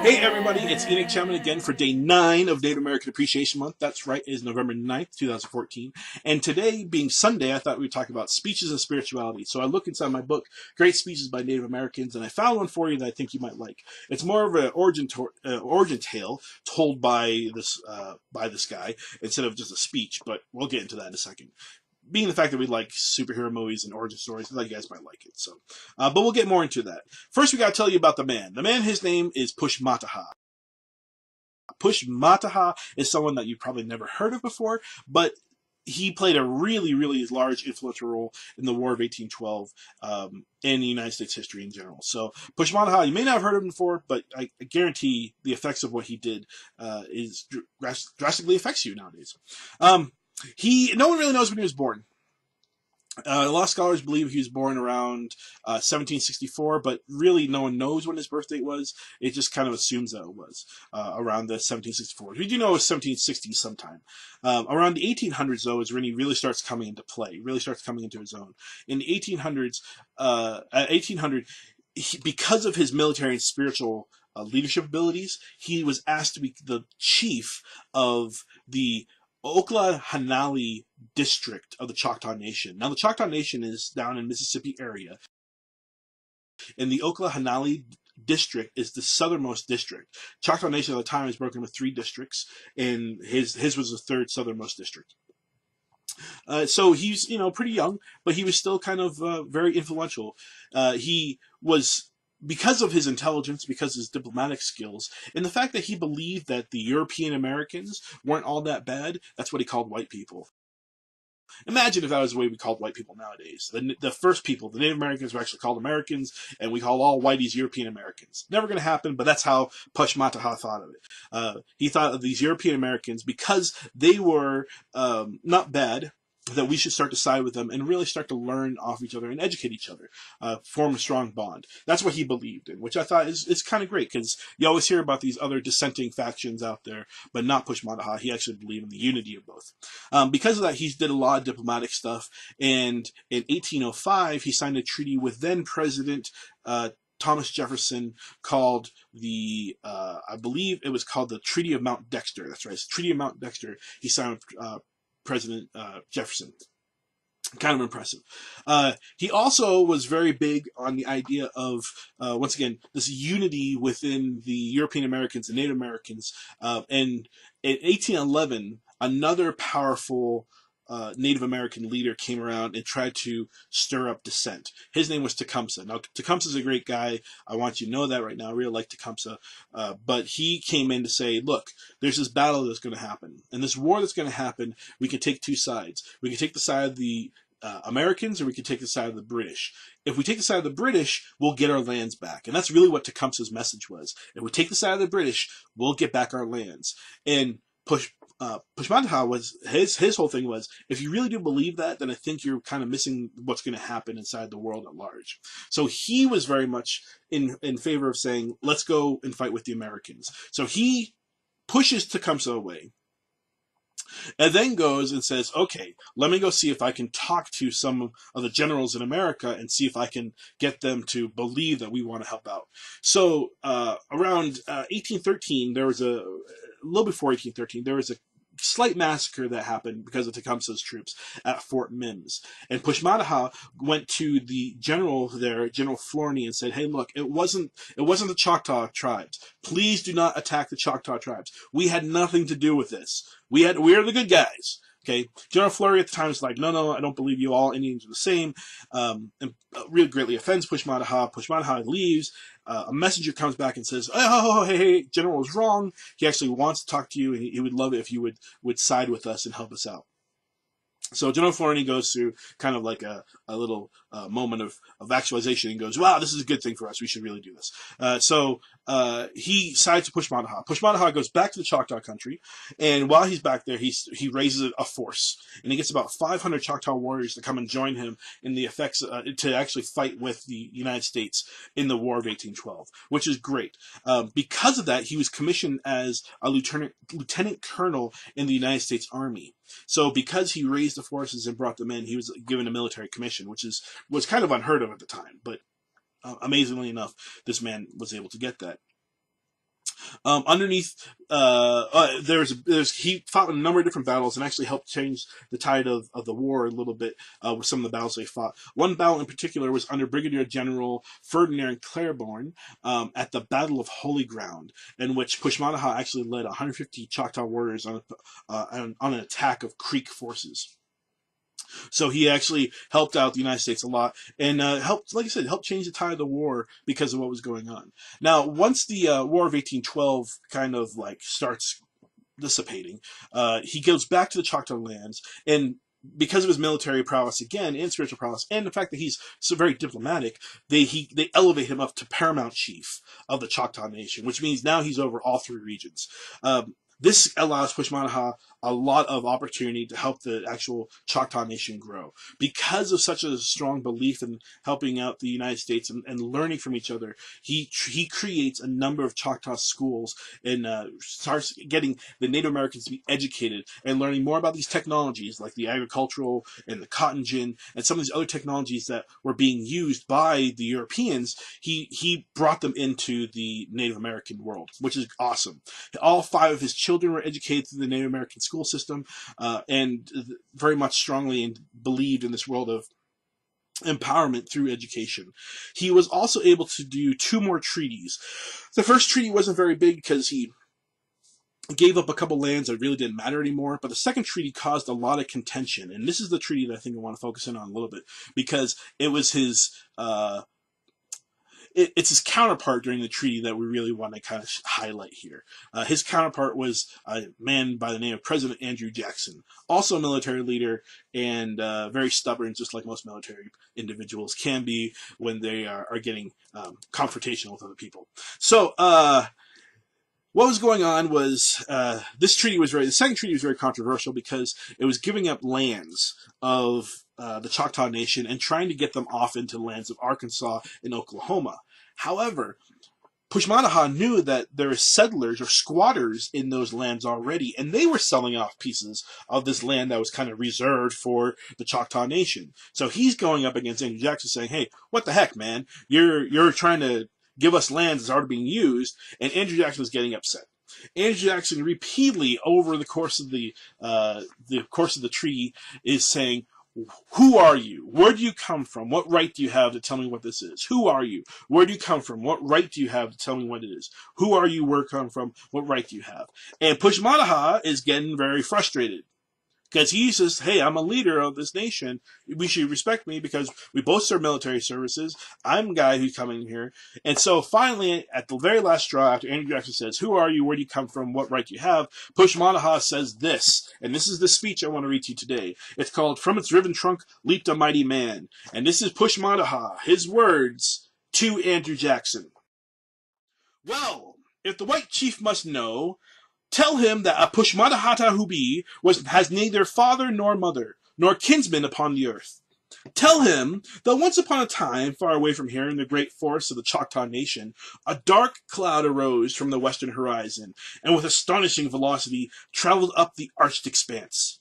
Hey everybody, it's Enoch Chapman again for day 9 of Native American Appreciation Month. That's right, it is November 9th, 2014. And today, being Sunday, I thought we'd talk about speeches and spirituality. So I looked inside my book, Great Speeches by Native Americans, and I found one for you that I think you might like. It's more of an origin tale told by this guy instead of just a speech, but we'll get into that in a second. Being the fact that we like superhero movies and origin stories, I thought you guys might like it. So, but we'll get more into that. First, we got to tell you about the man. The man, his name is Pushmataha. Pushmataha is someone that you probably never heard of before, but he played a really, really large influential role in the War of 1812 in the United States history in general. So Pushmataha, you may not have heard of him before, but I guarantee the effects of what he did is drastically affects you nowadays. No one really knows when he was born. A lot of scholars believe he was born around 1764, but really no one knows when his birth date was. It just kind of assumes that it was around the 1764. We do know it was 1760 sometime. Around the 1800s, though, is when he really starts coming into play, really starts coming into his own. In the 1800s, at 1800, because of his military and spiritual leadership abilities, he was asked to be the chief of the Oklahanali district of the Choctaw Nation. Now, the Choctaw Nation is down in Mississippi area, and the Oklahanali district is the southernmost district. Choctaw Nation at the time is broken into 3 districts, and his was the 3rd southernmost district. So he's pretty young, but he was still kind of very influential. He was, because of his intelligence, because of his diplomatic skills, and the fact that he believed that the European Americans weren't all that bad, that's what he called white people. Imagine if that was the way we called white people nowadays. The first people, the Native Americans, were actually called Americans, and we call all whiteys European Americans. Never going to happen, but that's how Pushmataha thought of it. He thought of these European Americans, because they were not bad, that we should start to side with them and really start to learn off each other and educate each other, form a strong bond. That's what he believed in, which I thought is kind of great, because you always hear about these other dissenting factions out there, but not Pushmataha. He actually believed in the unity of both. Because of that, he did a lot of diplomatic stuff, and in 1805, he signed a treaty with then President Thomas Jefferson called I believe it was called the Treaty of Mount Dexter. That's right, it's the Treaty of Mount Dexter. He signed with President Jefferson. Kind of impressive. He also was very big on the idea of, once again, this unity within the European Americans and Native Americans. And in 1811, another powerful Native American leader came around and tried to stir up dissent. His name was Tecumseh. Now, Tecumseh's a great guy. I want you to know that right now. I really like Tecumseh. But he came in to say, look, there's this battle that's going to happen. And this war that's going to happen, we can take 2 sides. We can take the side of the Americans, or we can take the side of the British. If we take the side of the British, we'll get our lands back. And that's really what Tecumseh's message was. If we take the side of the British, we'll get back our lands. And Pushmataha was his whole thing was, if you really do believe that, then I think you're kind of missing what's going to happen inside the world at large. So he was very much in favor of saying, let's go and fight with the Americans. So he pushes Tecumseh away, and then goes and says, okay, let me go see if I can talk to some of the generals in America and see if I can get them to believe that we want to help out. So around 1813, there was a little before 1813, there was a slight massacre that happened because of Tecumseh's troops at Fort Mims. And Pushmataha went to the general there, General Florney, and said, hey, look, it wasn't the Choctaw tribes. Please do not attack the Choctaw tribes. We had nothing to do with this. We are the good guys. Okay, General Flurry at the time is like, no, I don't believe you. All Indians are the same, and really greatly offends Pushmataha. Pushmataha leaves. A messenger comes back and says, oh, hey, General was wrong. He actually wants to talk to you, and he would love it if you would side with us and help us out. So General Florney goes through kind of like a little moment of actualization and goes, wow, this is a good thing for us. We should really do this. So he sides to Pushmataha. Pushmataha goes back to the Choctaw country, and while he's back there, he raises a force, and he gets about 500 Choctaw warriors to come and join him in the effects to actually fight with the United States in the War of 1812, which is great. Because of that, he was commissioned as a lieutenant colonel in the United States Army. So because he raised the forces and brought them in, he was given a military commission, which was kind of unheard of at the time. But amazingly enough, this man was able to get that. Underneath, he fought in a number of different battles and actually helped change the tide of the war a little bit with some of the battles they fought. One battle in particular was under Brigadier General Ferdinand Claiborne at the Battle of Holy Ground, in which Pushmataha actually led 150 Choctaw warriors on an attack of Creek forces. So he actually helped out the United States a lot and helped, like I said, helped change the tide of the war because of what was going on. Now, once the War of 1812 kind of like starts dissipating, he goes back to the Choctaw lands, and because of his military prowess again and spiritual prowess, and the fact that he's so very diplomatic, they elevate him up to paramount chief of the Chocktaw Nation, which means now he's over all three regions. This allows Pushmataha a lot of opportunity to help the actual Choctaw Nation grow. Because of such a strong belief in helping out the United States and learning from each other, he creates a number of Choctaw schools and starts getting the Native Americans to be educated and learning more about these technologies like the agricultural and the cotton gin and some of these other technologies that were being used by the Europeans. He brought them into the Native American world, which is awesome. All 5 of his children were educated through the Native American school system and very much strongly believed in this world of empowerment through education. He was also able to do 2 more treaties. The first treaty wasn't very big because he gave up a couple lands that really didn't matter anymore, but the second treaty caused a lot of contention, and this is the treaty that I think I want to focus in on a little bit because it was his it's his counterpart during the treaty that we really want to kind of highlight here. His counterpart was a man by the name of President Andrew Jackson, also a military leader and very stubborn, just like most military individuals can be when they are getting confrontational with other people. So, what was going on was the second treaty was very controversial because it was giving up lands of the Choctaw Nation and trying to get them off into the lands of Arkansas and Oklahoma. However, Pushmataha knew that there were settlers or squatters in those lands already, and they were selling off pieces of this land that was kind of reserved for the Choctaw Nation. So he's going up against Andrew Jackson saying, hey, what the heck, man? You're trying to give us lands that's already being used, and Andrew Jackson was getting upset. Andrew Jackson repeatedly over the course of the treaty is saying, who are you? Where do you come from? What right do you have to tell me what this is? Who are you? Where do you come from? What right do you have to tell me what it is? Who are you? Where come from? What right do you have? And Pushmataha is getting very frustrated because he says, hey, I'm a leader of this nation. We should respect me because we both serve military services. I'm a guy who's coming here. And so finally, at the very last straw, after Andrew Jackson says, who are you? Where do you come from? What right do you have? Pushmataha says this, and this is the speech I want to read to you today. It's called, From Its Riven Trunk Leaped a Mighty Man. And this is Pushmataha, his words to Andrew Jackson. Well, if the white chief must know, tell him that a Pushmataha has neither father nor mother, nor kinsman upon the earth. Tell him that once upon a time, far away from here in the great forests of the Choctaw Nation, a dark cloud arose from the western horizon, and with astonishing velocity traveled up the arched expanse.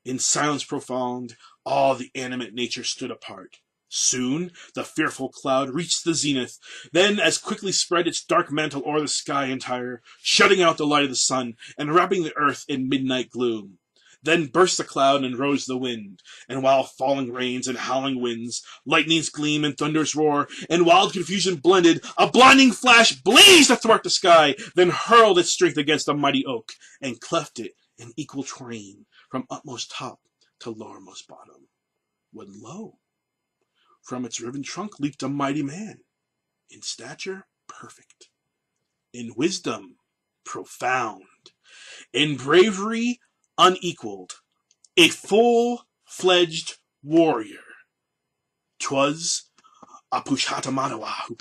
In silence profound, all the animate nature stood apart. Soon the fearful cloud reached the zenith, then as quickly spread its dark mantle o'er the sky entire, shutting out the light of the sun, and wrapping the earth in midnight gloom. Then burst the cloud and rose the wind, and while falling rains and howling winds, lightnings gleam and thunders roar, and wild confusion blended, a blinding flash blazed athwart the sky, then hurled its strength against the mighty oak, and cleft it in equal twain, from utmost top to lowermost bottom. When lo, from its riven trunk leaped a mighty man, in stature perfect, in wisdom profound, in bravery unequaled, a full-fledged warrior. 'Twas a Pushmataha.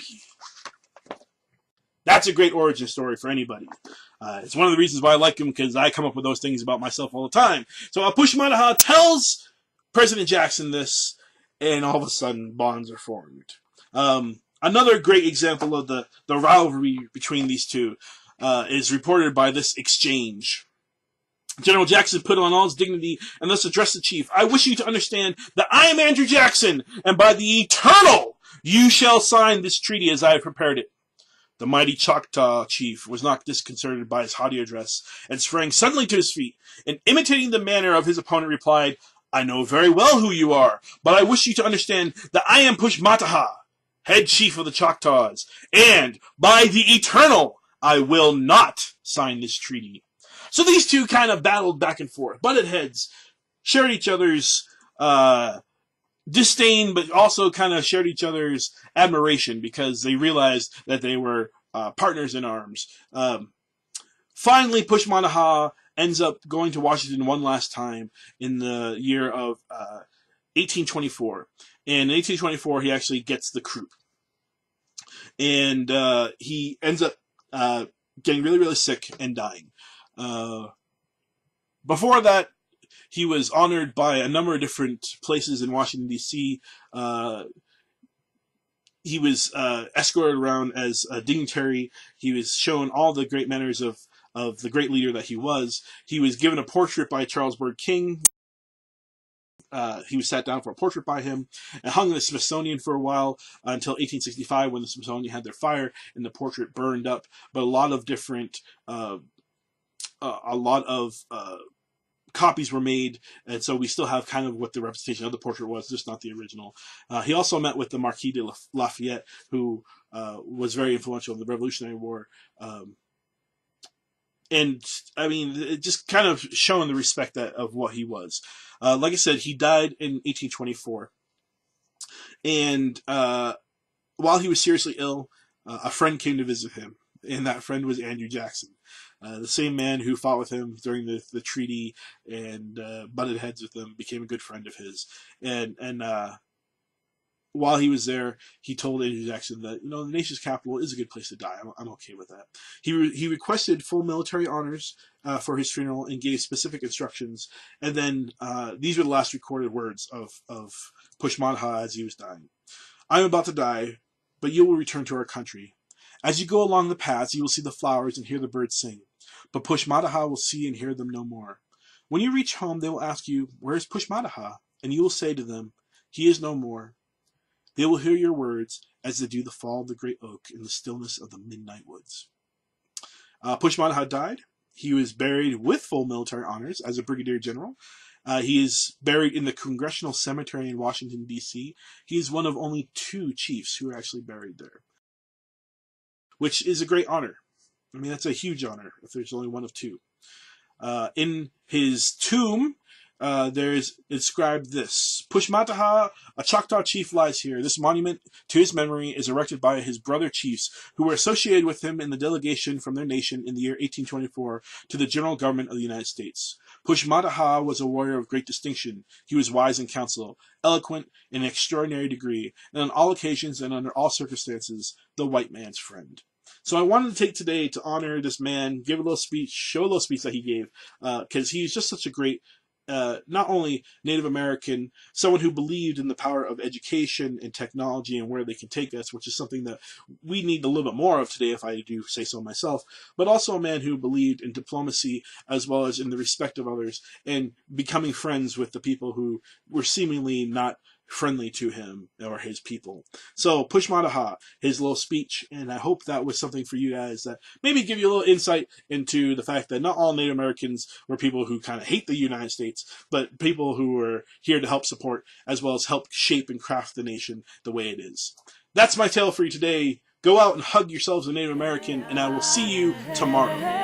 That's a great origin story for anybody. It's one of the reasons why I like him, because I come up with those things about myself all the time. So Pushmataha tells President Jackson this, and all of a sudden bonds are formed. Another great example of the rivalry between these two is reported by this exchange. General Jackson put on all his dignity and thus addressed the chief. I wish you to understand that I am Andrew Jackson, and by the eternal you shall sign this treaty as I have prepared it. The mighty Choctaw Chief was not disconcerted by his haughty address, and sprang suddenly to his feet, and imitating the manner of his opponent replied, "I know very well who you are, but I wish you to understand that I am Pushmataha, head chief of the Choctaws, and by the Eternal, I will not sign this treaty." So these two kind of battled back and forth, butted heads, shared each other's disdain, but also kind of shared each other's admiration because they realized that they were partners in arms. Finally, Pushmataha ends up going to Washington one last time in the year of 1824. And in 1824, he actually gets the croup. And he ends up getting really, really sick and dying. Before that, he was honored by a number of different places in Washington, D.C. He was escorted around as a dignitary. He was shown all the great manners of the great leader that he was. He was given a portrait by Charles Bird King. He was sat down for a portrait by him and hung in the Smithsonian for a while until 1865 when the Smithsonian had their fire and the portrait burned up. But a lot of different, copies were made, and so we still have kind of what the representation of the portrait was, just not the original. He also met with the Marquis de Lafayette, who was very influential in the Revolutionary War. And, I mean, it just kind of showing the respect of what he was. Like I said, he died in 1824. And while he was seriously ill, a friend came to visit him. And that friend was Andrew Jackson, the same man who fought with him during the treaty and butted heads with him, became a good friend of his. And while he was there, he told Andrew Jackson that, the nation's capital is a good place to die. I'm okay with that. He requested full military honors for his funeral and gave specific instructions. And then these were the last recorded words of Pushmataha as he was dying. "I'm about to die, but you will return to our country. As you go along the paths, you will see the flowers and hear the birds sing. But Pushmataha will see and hear them no more. When you reach home, they will ask you, 'Where is Pushmataha?' And you will say to them, 'He is no more.' They will hear your words as they do the fall of the great oak in the stillness of the midnight woods." Pushmataha died. He was buried with full military honors as a brigadier general. He is buried in the Congressional Cemetery in Washington, D.C. He is one of only 2 chiefs who are actually buried there, which is a great honor. I mean, that's a huge honor if there's only one of 2. In his tomb, there's inscribed this: "Pushmataha, a Choctaw chief, lies here. This monument to his memory is erected by his brother chiefs who were associated with him in the delegation from their nation in the year 1824 to the general government of the United States. Pushmataha was a warrior of great distinction. He was wise in council, eloquent in an extraordinary degree, and on all occasions and under all circumstances, the white man's friend." So I wanted to take today to honor this man, give a little speech, show a little speech that he gave, because he's just such a great, not only Native American, someone who believed in the power of education and technology and where they can take us, which is something that we need a little bit more of today, if I do say so myself, but also a man who believed in diplomacy as well as in the respect of others and becoming friends with the people who were seemingly not friendly to him or his people. So Pushmataha, his little speech, and I hope that was something for you guys that maybe give you a little insight into the fact that not all Native Americans were people who kind of hate the United States, but people who were here to help support as well as help shape and craft the nation the way it is. That's my tale for you today. Go out and hug yourselves a Native American, and I will see you tomorrow.